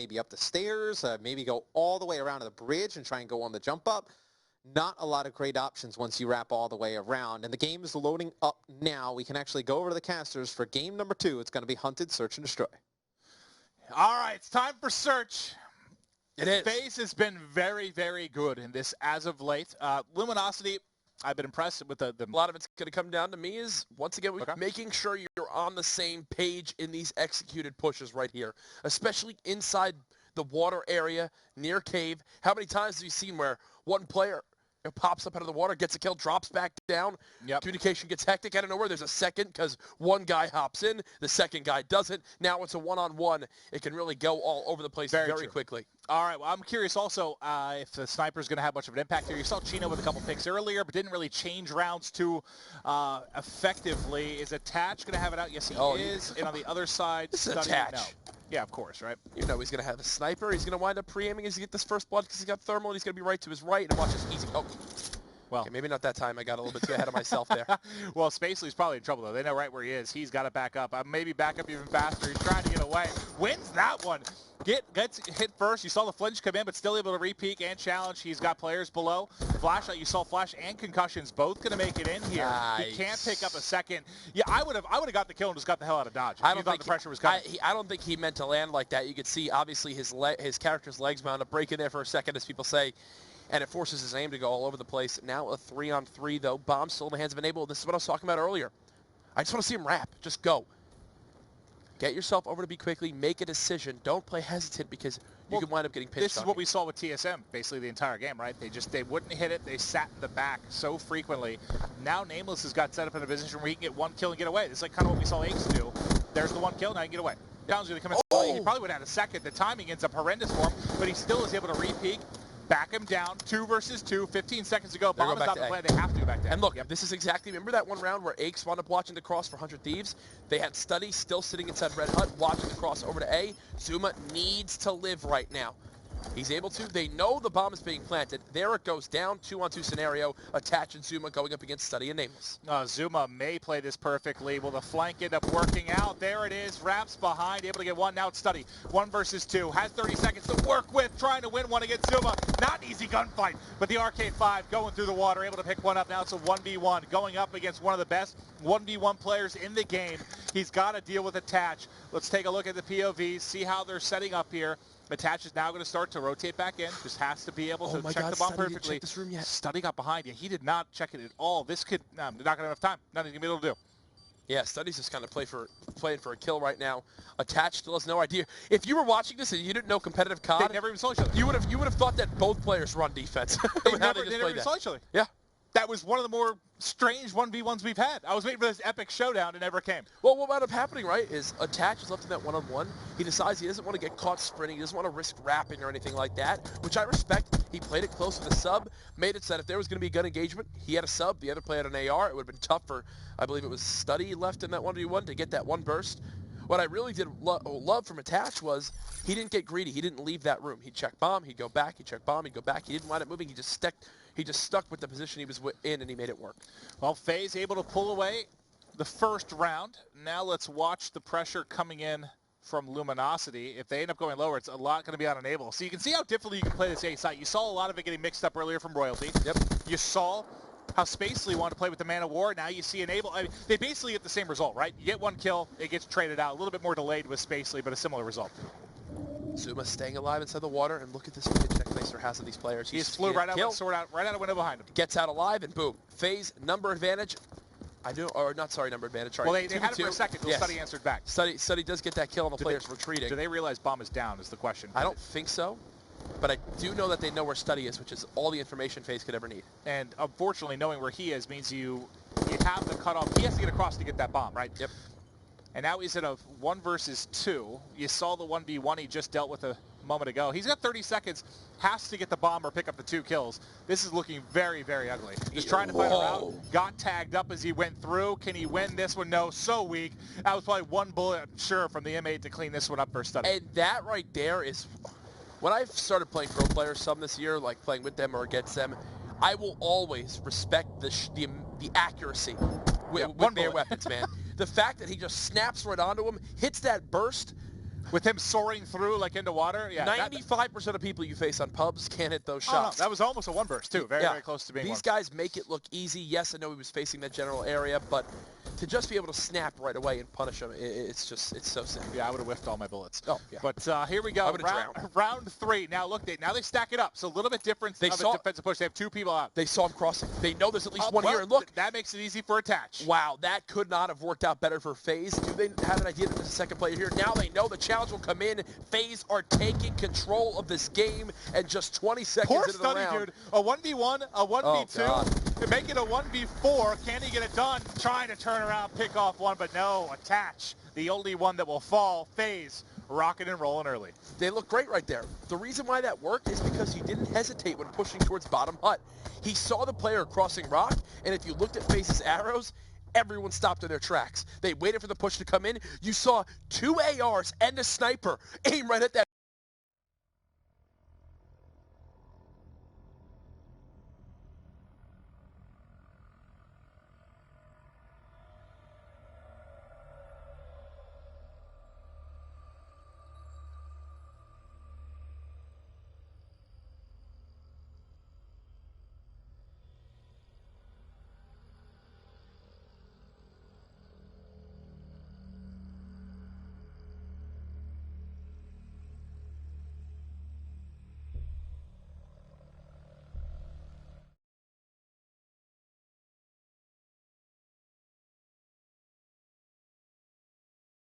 maybe up the stairs, maybe go all the way around to the bridge and try and go on the jump up. Not a lot of great options once you wrap all the way around. And the game is loading up now. We can actually go over to the casters for game number 2. It's going to be Hunted, Search, and Destroy. All right, it's time for Search. It is. FaZe has been very, very good in this as of late. Luminosity, I've been impressed with the A lot of it's going to come down to me is, once again, making sure you're on the same page in these executed pushes right here, especially inside the water area near cave. How many times have you seen where one player pops up out of the water, gets a kill, drops back down, communication gets hectic out of nowhere, there's a second because one guy hops in, the second guy doesn't. Now it's a one-on-one. It can really go all over the place very quickly. All right, well, I'm curious also if the sniper's going to have much of an impact here. You saw Chino with a couple picks earlier, but didn't really change rounds too effectively. Is Attach going to have it out? Yes, he is. And on the other side, this is Attach. No. Yeah, of course, right? You know he's going to have a sniper. He's going to wind up pre-aiming as he gets this first blood because he's got thermal, and he's going to be right to his right. And watch this easy. Oh, well, okay, maybe not that time. I got a little bit too ahead of myself there. Well, Spacely's probably in trouble, though. They know right where he is. He's got to back up. Maybe back up even faster. He's trying to get away. Wins that one. Gets hit first. You saw the flinch come in, but still able to re-peek and challenge. He's got players below. Flashlight, you saw Flash and Concussions both going to make it in here. Nice. He can't pick up a second. Yeah, I would have got the kill and just got the hell out of Dodge. I don't think the pressure was coming. I don't think he meant to land like that. You could see, obviously, his character's legs wound up breaking there for a second, as people say, and it forces his aim to go all over the place. Now a 3-on-3, though. Bomb still in the hands of Enable. This is what I was talking about earlier. I just want to see him wrap. Just go. Get yourself over to B quickly. Make a decision. Don't play hesitant because you can wind up getting pinched. This is what we saw with TSM basically the entire game, right? They wouldn't hit it. They sat in the back so frequently. Now Nameless has got set up in a position where he can get one kill and get away. This is like kind of what we saw Ace do. There's the one kill. Now he can get away. Down's going to come in. He probably would have had a second. The timing ends up horrendous for him, but he still is able to re-peek. Back him down, 2 versus 2, 15 seconds to go. Bomb is out the play. They have to go back down. And look, this is exactly, remember that one round where Aches wound up watching the cross for 100 Thieves? They had Study still sitting inside Red Hut, watching the cross over to A. Zuma needs to live right now. He's able to. They know the bomb is being planted. There it goes down, 2-on-2 scenario. Attach and Zuma going up against Study and Nameless. Zuma may play this perfectly. Will the flank end up working out? There it is. Wraps behind, able to get one. Now it's Study. 1 versus 2. Has 30 seconds to work with. Trying to win one against Zuma. Not an easy gunfight, but the Arcade-5 going through the water, able to pick one up. Now it's a 1v1 going up against one of the best 1v1 players in the game. He's got to deal with Attach. Let's take a look at the POVs, see how they're setting up here. Attach is now going to start to rotate back in. Just has to be able to check the bomb perfectly. Check this room yet. Study got behind you. He did not check it at all. This could not going to have enough time. Nothing to be able to do. Yeah, Study's just kind of playing for a kill right now. Attach still has no idea. If you were watching this and you didn't know competitive COD, they never even saw each other. You would have thought that both players run defense. They never even saw each other. Yeah. That was one of the more strange 1v1s we've had. I was waiting for this epic showdown. It never came. Well, what wound up happening, right, is Attach is left in that one-on-one. He decides he doesn't want to get caught sprinting. He doesn't want to risk wrapping or anything like that, which I respect. He played it close with a sub, made it so that if there was going to be a gun engagement, he had a sub, the other player had an AR. It would have been tough for, I believe it was Study left in that 1v1 to get that one burst. What I really did love from Attach was he didn't get greedy. He didn't leave that room. He'd check bomb, he'd go back, he'd check bomb, he'd go back. He didn't wind up moving. He just stuck with the position he was in, and he made it work. Well, FaZe able to pull away the first round. Now let's watch the pressure coming in from Luminosity. If they end up going lower, it's a lot going to be on Enable. So you can see how differently you can play this A site. You saw a lot of it getting mixed up earlier from Royalty. Yep. You saw how Spacely wanted to play with the Man of War. Now you see Enable. I mean, they basically get the same result, right? You get one kill, it gets traded out. A little bit more delayed with Spacely, but a similar result. Zuma staying alive inside the water, and look at this pitch that Glacier has of these players. He just flew right out, right out a window behind him. Gets out alive, and boom. FaZe number advantage. Number advantage. Sorry. Well, they had it for a second until Study answered back. Study does get that kill, and the player's retreating. Do they realize bomb is down is the question? I don't think so, but I do know that they know where Study is, which is all the information FaZe could ever need. And unfortunately, knowing where he is means you have the cutoff. He has to get across to get that bomb, right? Yep. And now he's in a 1 versus 2. You saw the 1v1 he just dealt with a moment ago. He's got 30 seconds, has to get the bomb or pick up the 2 kills. This is looking very, very ugly. Just trying to find a route. Got tagged up as he went through. Can he win this one? No, so weak. That was probably one bullet, I'm sure, from the M8 to clean this one up for Study. And that right there is, when I've started playing pro players some this year, like playing with them or against them, I will always respect the accuracy with their weapons, man. The fact that he just snaps right onto him, hits that burst, With him soaring through like into water, yeah. 95% of people you face on pubs can't hit those Oh, no, shots. that was almost a one burst too. Very, very close to being These guys make it look easy. Yes, I know he was facing that general area, but to just be able to snap right away and punish him, it's so sick. Yeah, I would have whiffed all my bullets. Oh, yeah. But here we go. Round 3. Now look, now they stack it up. So a little bit different of a defensive push. They have 2 people out. They saw him crossing. They know there's at least one here. And look, that makes it easy for attach. Wow, that could not have worked out better for FaZe. Do they have an idea that there's a second player here? Now they know the challenge will come in. FaZe are taking control of this game, and just 20 seconds into the round. Poor Study, dude. A 1v1, a 1v2, make it a 1v4. Can he get it done? Trying to turn around, pick off one, but no, attach. The only one that will fall. FaZe rocking and rolling early. They look great right there. The reason why that worked is because he didn't hesitate when pushing towards bottom hut. He saw the player crossing rock, and if you looked at FaZe's arrows, everyone stopped in their tracks. They waited for the push to come in. You saw 2 ARs and a sniper aim right at that